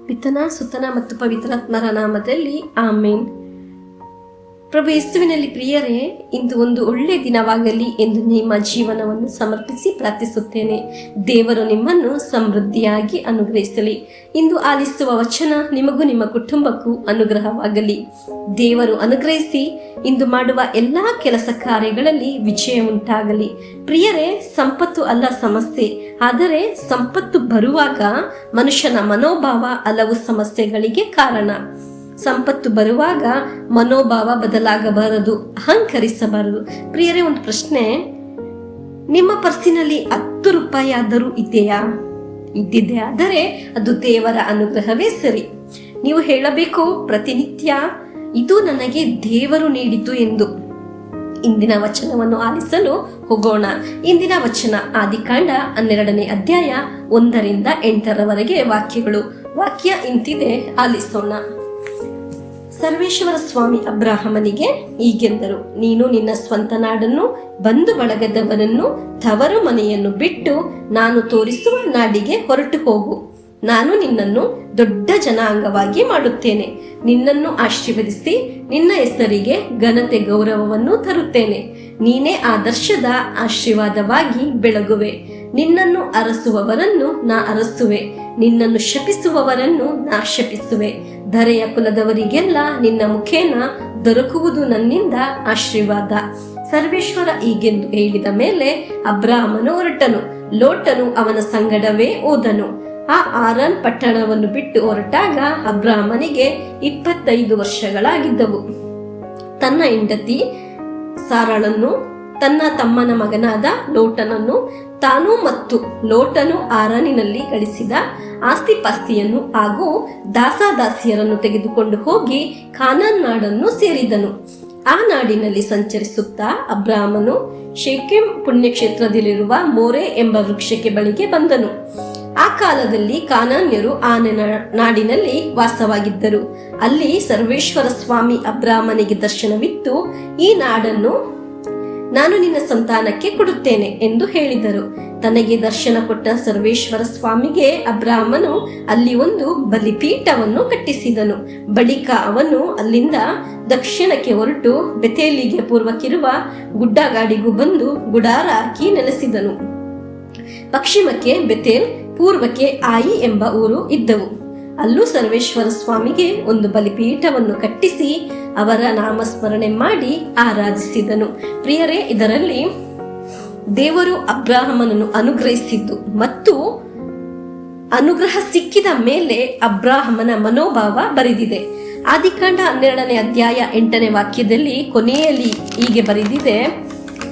ಪಿತನ ಸುತನ ಮತ್ತು ಪವಿತ್ರಾತ್ಮರ ನಾಮದಲ್ಲಿ ಆಮೇನ್. ಪ್ರಭು ಯೇಸುವಿನಲ್ಲಿ ಪ್ರಿಯರೇ, ಇಂದು ಒಂದು ಒಳ್ಳೆಯ ದಿನವಾಗಲಿ ಎಂದು ನಿಮ್ಮ ಜೀವನವನ್ನು ಸಮರ್ಪಿಸಿ ಪ್ರಾರ್ಥಿಸುತ್ತೇನೆ. ದೇವರು ನಿಮ್ಮನ್ನು ಸಮೃದ್ಧಿಯಾಗಿ ಅನುಗ್ರಹಿಸಲಿ. ಇಂದು ಆಲಿಸುವ ವಚನ ನಿಮಗೂ ನಿಮ್ಮ ಕುಟುಂಬಕ್ಕೂ ಅನುಗ್ರಹವಾಗಲಿ. ದೇವರು ಅನುಗ್ರಹಿಸಿ ಇಂದು ಮಾಡುವ ಎಲ್ಲ ಕೆಲಸ ಕಾರ್ಯಗಳಲ್ಲಿ ವಿಜಯ ಉಂಟಾಗಲಿ. ಪ್ರಿಯರೇ, ಸಂಪತ್ತು ಅಲ್ಲ ಸಮಸ್ಯೆ, ಆದರೆ ಸಂಪತ್ತು ಬರುವಾಗ ಮನುಷ್ಯನ ಮನೋಭಾವ ಹಲವು ಸಮಸ್ಯೆಗಳಿಗೆ ಕಾರಣ. ಸಂಪತ್ತು ಬರುವಾಗ ಮನೋಭಾವ ಬದಲಾಗಬಾರದು, ಅಹಂಕರಿಸಬಾರದು. ಪ್ರಿಯರೇ, ಒಂದು ಪ್ರಶ್ನೆ, ನಿಮ್ಮ ಪರ್ಸಿನಲ್ಲಿ 10 ರೂಪಾಯಿ ಆದರೂ ಇದೆಯಾ? ಇದ್ದಿದೆ ಆದರೆ ಅದು ದೇವರ ಅನುಗ್ರಹವೇ ಸರಿ. ನೀವು ಹೇಳಬೇಕು, ಪ್ರತಿನಿತ್ಯ ಇದು ನನಗೆ ದೇವರು ನೀಡಿತು ಎಂದು. ಇಂದಿನ ವಚನವನ್ನು ಆಲಿಸಲು ಹೋಗೋಣ. ಇಂದಿನ ವಚನ ಆದಿಕಾಂಡ 12ನೇ ಅಧ್ಯಾಯ 1ರಿಂದ 8ರವರೆಗೆ ವಾಕ್ಯಗಳು. ವಾಕ್ಯ ಇಂತಿದೆ, ಆಲಿಸೋಣ. ಸರ್ವೇಶ್ವರ ಸ್ವಾಮಿ ಅಬ್ರಾಹಮನಿಗೆ ಹೀಗೆಂದರು, ನೀನು ನಿನ್ನ ಸ್ವಂತ ನಾಡನ್ನು, ಬಂಧು ಬಳಗದವರನ್ನು, ತವರು ಮನೆಯನ್ನು ಬಿಟ್ಟು ನಾನು ತೋರಿಸುವ ನಾಡಿಗೆ ಹೊರಟು ಹೋಗು. ನಾನು ನಿನ್ನನ್ನು ದೊಡ್ಡ ಜನಾಂಗವಾಗಿ ಮಾಡುತ್ತೇನೆ. ನಿನ್ನನ್ನು ಆಶೀರ್ವದಿಸಿ ನಿನ್ನ ಹೆಸರಿಗೆ ಘನತೆ ಗೌರವವನ್ನು ತರುತ್ತೇನೆ. ನೀನೇ ಆದರ್ಶದ ಆಶೀರ್ವಾದವಾಗಿ ಬೆಳಗುವೆ. ನಿನ್ನನ್ನು ಅರಸುವವರನ್ನು ನಾ ಅರಸುವೆ, ನಿನ್ನನ್ನು ಶಪಿಸುವವರನ್ನು ನಾ ಶಪಿಸುವೆ. ಧರೆಯ ಕುಲದವರಿಗೆಲ್ಲ ನಿನ್ನ ಮುಖೇನ ದೊರಕುವುದು ನನ್ನಿಂದ ಆಶೀರ್ವಾದ. ಸರ್ವೇಶ್ವರ ಹೀಗೆಂದು ಹೇಳಿದ ಮೇಲೆ ಅಬ್ರಾಹಮನು ಹೊರಟನು. ಲೋಟನು ಅವನ ಸಂಗಡವೇ ಹೋದನು. ಆ ಆರಾನ್ ಪಟ್ಟಣವನ್ನು ಬಿಟ್ಟು ಹೊರಟಾಗ ಅಬ್ರಾಹಮನಿಗೆ 25 ವರ್ಷಗಳಾಗಿದ್ದವು. ತನ್ನ ಹೆಂಡತಿ ಸಾರಳನ್ನು, ತನ್ನ ತಮ್ಮನ ಮಗನಾದ ಲೋಟನನ್ನು, ತಾನು ಮತ್ತು ಲೋಟನು ಆರಾನಿನಲ್ಲಿ ಗಳಿಸಿದ ಆಸ್ತಿಪಾಸ್ತಿಯನ್ನು ಹಾಗೂ ದಾಸದಾಸಿಯರನ್ನು ತೆಗೆದುಕೊಂಡು ಹೋಗಿ ಕಾನಾನ್ ನಾಡನ್ನು ಸೇರಿದನು. ಆ ನಾಡಿನಲ್ಲಿ ಸಂಚರಿಸುತ್ತಾ ಅಬ್ರಾಹಮನು ಶೇಕೆಮ್ ಪುಣ್ಯಕ್ಷೇತ್ರದಲ್ಲಿರುವ ಮೋರೆ ಎಂಬ ವೃಕ್ಷಕ್ಕೆ ಬಳಿಗೆ ಬಂದನು. ಆ ಕಾಲದಲ್ಲಿ ಕಾನಾನ್ಯರು ಆ ನಾಡಿನಲ್ಲಿ ವಾಸವಾಗಿದ್ದರು. ಅಲ್ಲಿ ಸರ್ವೇಶ್ವರ ಸ್ವಾಮಿ ಅಬ್ರಾಹಮನಿಗೆ ದರ್ಶನವಿತ್ತು, ಈ ನಾಡನ್ನು ನಾನು ನಿನ್ನ ಸಂತಾನಕ್ಕೆ ಕೊಡುತ್ತೇನೆ ಎಂದು ಹೇಳಿದರು. ತನಗೆ ದರ್ಶನ ಕೊಟ್ಟ ಸರ್ವೇಶ್ವರ ಸ್ವಾಮಿಗೆ ಅಬ್ರಾಹಮನು ಅಲ್ಲಿ ಒಂದು ಬಲಿಪೀಠವನ್ನು ಕಟ್ಟಿಸಿದನು. ಬಳಿಕ ಅವನು ಅಲ್ಲಿಂದ ದಕ್ಷಿಣಕ್ಕೆ ಹೊರಟು ಬೆತೇಲಿಗೆ ಪೂರ್ವಕ್ಕಿರುವ ಗುಡ್ಡಗಾಡಿಗೂ ಬಂದು ಗುಡಾರ ಹಾಕಿ ನೆಲೆಸಿದನು. ಪಶ್ಚಿಮಕ್ಕೆ ಬೆತೇಲ್, ಪೂರ್ವಕ್ಕೆ ಆಯಿ ಎಂಬ ಊರು ಇದ್ದವು. ಅಲ್ಲೂ ಸರ್ವೇಶ್ವರ ಸ್ವಾಮಿಗೆ ಒಂದು ಬಲಿಪೀಠವನ್ನು ಕಟ್ಟಿಸಿ ಅವರ ನಾಮಸ್ಮರಣೆ ಮಾಡಿ ಆರಾಧಿಸಿದನು. ಪ್ರಿಯರೇ, ಇದರಲ್ಲಿ ದೇವರು ಅಬ್ರಾಹಮನನ್ನು ಅನುಗ್ರಹಿಸಿದ್ದು ಮತ್ತು ಅನುಗ್ರಹ ಸಿಕ್ಕಿದ ಮೇಲೆ ಅಬ್ರಾಹಮನ ಮನೋಭಾವ ಬರೆದಿದೆ. ಆದಿಕಾಂಡ 12ನೇ ಅಧ್ಯಾಯ 8ನೇ ವಾಕ್ಯದಲ್ಲಿ ಕೊನೆಯಲ್ಲಿ ಹೀಗೆ ಬರೆದಿದೆ,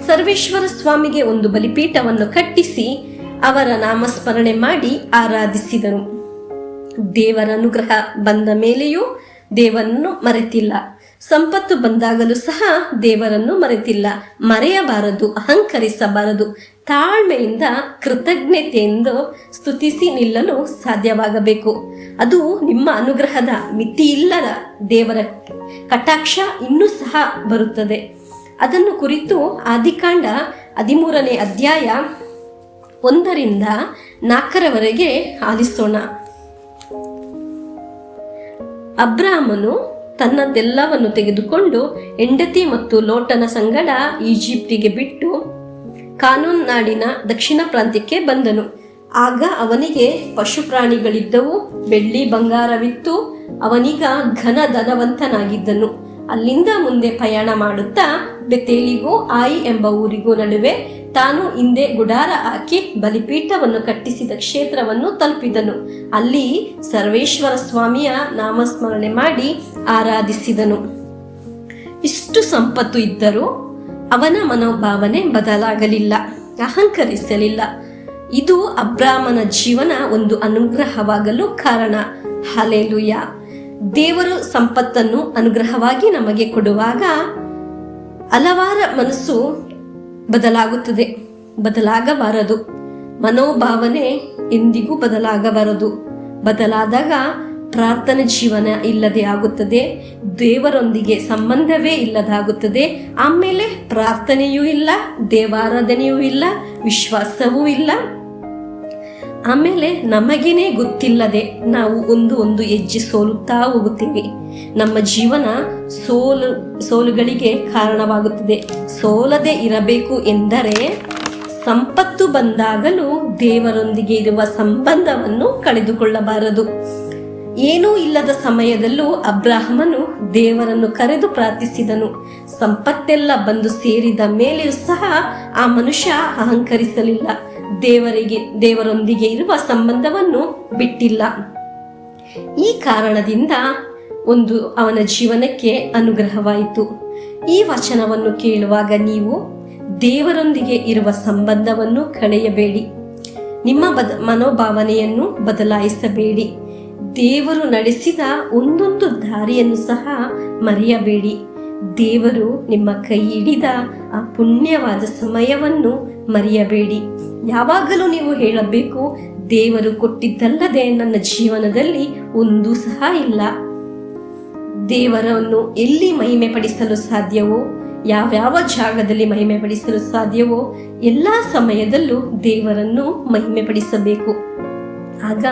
ಸರ್ವೇಶ್ವರ ಸ್ವಾಮಿಗೆ ಒಂದು ಬಲಿಪೀಠವನ್ನು ಕಟ್ಟಿಸಿ ಅವರ ನಾಮಸ್ಮರಣೆ ಮಾಡಿ ಆರಾಧಿಸಿದನು. ದೇವರ ಅನುಗ್ರಹ ಬಂದ ಮೇಲೆಯೂ ದೇವರನ್ನು ಮರೆತಿಲ್ಲ. ಸಂಪತ್ತು ಬಂದಾಗಲೂ ಸಹ ದೇವರನ್ನು ಮರೆತಿಲ್ಲ. ಮರೆಯಬಾರದು, ಅಹಂಕರಿಸಬಾರದು. ತಾಳ್ಮೆಯಿಂದ ಕೃತಜ್ಞತೆಯಿಂದ ಸ್ತುತಿಸಿ ನಿಲ್ಲಲು ಸಾಧ್ಯವಾಗಬೇಕು. ಅದು ನಿಮ್ಮ ಅನುಗ್ರಹದ ಮಿತಿಯಿಲ್ಲದ ದೇವರ ಕಟಾಕ್ಷ ಇನ್ನೂ ಸಹ ಬರುತ್ತದೆ. ಅದನ್ನು ಕುರಿತು ಆದಿಕಾಂಡ 13ನೇ ಅಧ್ಯಾಯ 1ರಿಂದ 4ರವರೆಗೆ ಆಲಿಸೋಣ. ಅಬ್ರಾಹಮನು ತನ್ನದೆಲ್ಲವನ್ನು ತೆಗೆದುಕೊಂಡು ಹೆಂಡತಿ ಮತ್ತು ಲೋಟನ ಸಂಗಡ ಈಜಿಪ್ಟಿಗೆ ಬಿಟ್ಟು ಕಾನಾನ್ ನಾಡಿನ ದಕ್ಷಿಣ ಪ್ರಾಂತ್ಯಕ್ಕೆ ಬಂದನು. ಆಗ ಅವನಿಗೆ ಪಶು ಪ್ರಾಣಿಗಳಿದ್ದವು, ಬೆಳ್ಳಿ ಬಂಗಾರವಿತ್ತು. ಅವನೀಗ ಘನ ಧನವಂತನಾಗಿದ್ದನು. ಅಲ್ಲಿಂದ ಮುಂದೆ ಪ್ರಯಾಣ ಮಾಡುತ್ತಾ ಬೆತೇಲಿಗೂ ಆಯಿ ಎಂಬ ಊರಿಗೂ ನಡುವೆ ತಾನು ಹಿಂದೆ ಗುಡಾರ ಹಾಕಿ ಬಲಿಪೀಠವನ್ನು ಕಟ್ಟಿಸಿದ ಕ್ಷೇತ್ರವನ್ನು ತಲುಪಿದನು. ಅಲ್ಲಿ ಸರ್ವೇಶ್ವರ ಸ್ವಾಮಿಯ ನಾಮಸ್ಮರಣೆ ಮಾಡಿ ಆರಾಧಿಸಿದನು. ಇಷ್ಟು ಸಂಪತ್ತು ಇದ್ದರೂ ಅವನ ಮನೋಭಾವನೆ ಬದಲಾಗಲಿಲ್ಲ, ಅಹಂಕರಿಸಲಿಲ್ಲ. ಇದು ಅಬ್ರಾಹಮನ ಜೀವನ ಒಂದು ಅನುಗ್ರಹವಾಗಲು ಕಾರಣ. ಹಲ್ಲೆಲೂಯ. ದೇವರು ಸಂಪತ್ತನ್ನು ಅನುಗ್ರಹವಾಗಿ ನಮಗೆ ಕೊಡುವಾಗ ಹಲವಾರ ಮನಸ್ಸು ಬದಲಾಗುತ್ತದೆ, ಬದಲಾಗಬಾರದು. ಮನೋಭಾವನೆ ಎಂದಿಗೂ ಬದಲಾಗಬಾರದು. ಬದಲಾದಾಗ ಪ್ರಾರ್ಥನೆ ಜೀವನ ಇಲ್ಲದೆ ಆಗುತ್ತದೆ, ದೇವರೊಂದಿಗೆ ಸಂಬಂಧವೇ ಇಲ್ಲದಾಗುತ್ತದೆ. ಆಮೇಲೆ ಪ್ರಾರ್ಥನೆಯೂ ಇಲ್ಲ, ದೇವಾರಾಧನೆಯೂ ಇಲ್ಲ, ವಿಶ್ವಾಸವೂ ಇಲ್ಲ. ಆಮೇಲೆ ನಮಗೇನೆ ಗೊತ್ತಿಲ್ಲದೆ ನಾವು ಒಂದು ಹೆಜ್ಜೆ ಸೋಲುತ್ತಾ ಹೋಗುತ್ತೇವೆ. ನಮ್ಮ ಜೀವನ ಸೋಲುಗಳಿಗೆ ಕಾರಣವಾಗುತ್ತದೆ. ಸೋಲದೆ ಇರಬೇಕು ಎಂದರೆ ಸಂಪತ್ತು ಬಂದಾಗಲೂ ದೇವರೊಂದಿಗೆ ಇರುವ ಸಂಬಂಧವನ್ನು ಕಳೆದುಕೊಳ್ಳಬಾರದು. ಏನೂ ಇಲ್ಲದ ಸಮಯದಲ್ಲೂ ಅಬ್ರಾಹಮನು ದೇವರನ್ನು ಕರೆದು ಪ್ರಾರ್ಥಿಸಿದನು. ಸಂಪತ್ತೆಲ್ಲ ಬಂದು ಸೇರಿದ ಮೇಲೆಯೂ ಸಹ ಆ ಮನುಷ್ಯ ಅಹಂಕರಿಸಲಿಲ್ಲ. ದೇವರೊಂದಿಗೆ ಇರುವ ಸಂಬಂಧವನ್ನು ಬಿಟ್ಟಿಲ್ಲ. ಈ ಕಾರಣದಿಂದ ಅವನ ಜೀವನಕ್ಕೆ ಅನುಗ್ರಹವಾಯಿತು. ಈ ವಚನವನ್ನು ಕೇಳುವಾಗ ನೀವು ದೇವರೊಂದಿಗೆ ಇರುವ ಸಂಬಂಧವನ್ನು ಕಳೆಯಬೇಡಿ. ನಿಮ್ಮ ಮನೋಭಾವನೆಯನ್ನು ಬದಲಾಯಿಸಬೇಡಿ. ದೇವರು ನಡೆಸಿದ ಒಂದೊಂದು ದಾರಿಯನ್ನು ಸಹ ಮರೆಯಬೇಡಿ. ದೇವರು ನಿಮ್ಮ ಕೈ ಹಿಡಿದ ಆ ಪುಣ್ಯವಾದ ಸಮಯವನ್ನು ಮರೆಯಬೇಡಿ. ಯಾವಾಗಲೂ ನೀವು ಹೇಳಬೇಕು, ದೇವರು ಕೊಟ್ಟಿದ್ದಲ್ಲದೆ ನನ್ನ ಜೀವನದಲ್ಲಿ ಒಂದು ಸಹ ಇಲ್ಲ. ದೇವರನ್ನು ಎಲ್ಲಿ ಮಹಿಮೆ ಪಡಿಸಲು ಸಾಧ್ಯವೋ, ಯಾವ್ಯಾವ ಜಾಗದಲ್ಲಿ ಮಹಿಮೆ ಪಡಿಸಲು ಸಾಧ್ಯವೋ ಎಲ್ಲ ಸಮಯದಲ್ಲೂ ದೇವರನ್ನು ಮಹಿಮೆ ಪಡಿಸಬೇಕು. ಆಗ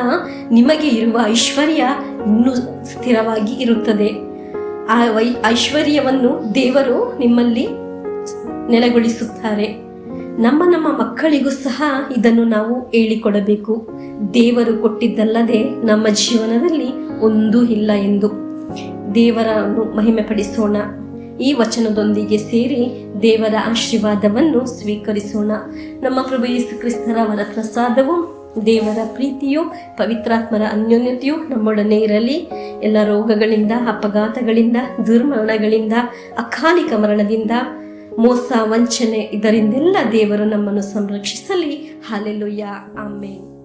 ನಿಮಗೆ ಇರುವ ಐಶ್ವರ್ಯ ಇನ್ನೂ ಸ್ಥಿರವಾಗಿ ಇರುತ್ತದೆ. ಆ ಐಶ್ವರ್ಯವನ್ನು ದೇವರು ನಿಮ್ಮಲ್ಲಿ ನೆಲೆಗೊಳಿಸುತ್ತಾರೆ. ನಮ್ಮ ಮಕ್ಕಳಿಗೂ ಸಹ ಇದನ್ನು ನಾವು ಹೇಳಿಕೊಡಬೇಕು. ದೇವರು ಕೊಟ್ಟಿದ್ದಲ್ಲದೆ ನಮ್ಮ ಜೀವನದಲ್ಲಿ ಒಂದೂ ಇಲ್ಲ ಎಂದು. ದೇವರನ್ನು ಮಹಿಮೆ ಪಡಿಸೋಣ. ಈ ವಚನದೊಂದಿಗೆ ಸೇರಿ ದೇವರ ಆಶೀರ್ವಾದವನ್ನು ಸ್ವೀಕರಿಸೋಣ. ನಮ್ಮ ಪ್ರಭು ಯೇಸು ಕ್ರಿಸ್ತರ ವರಪ್ರಸಾದವು, ದೇವರ ಪ್ರೀತಿಯು, ಪವಿತ್ರಾತ್ಮರ ಅನ್ಯೋನ್ಯತೆಯು ನಮ್ಮೊಡನೆ ಇರಲಿ. ಎಲ್ಲ ರೋಗಗಳಿಂದ, ಅಪಘಾತಗಳಿಂದ, ದುರ್ಮರಣಗಳಿಂದ, ಅಕಾಲಿಕ ಮರಣದಿಂದ, ಮೋಸ ವಂಚನೆ ಇದರಿಂದೆಲ್ಲ ದೇವರು ನಮ್ಮನ್ನು ಸಂರಕ್ಷಿಸಲಿ. Hallelujah, amen.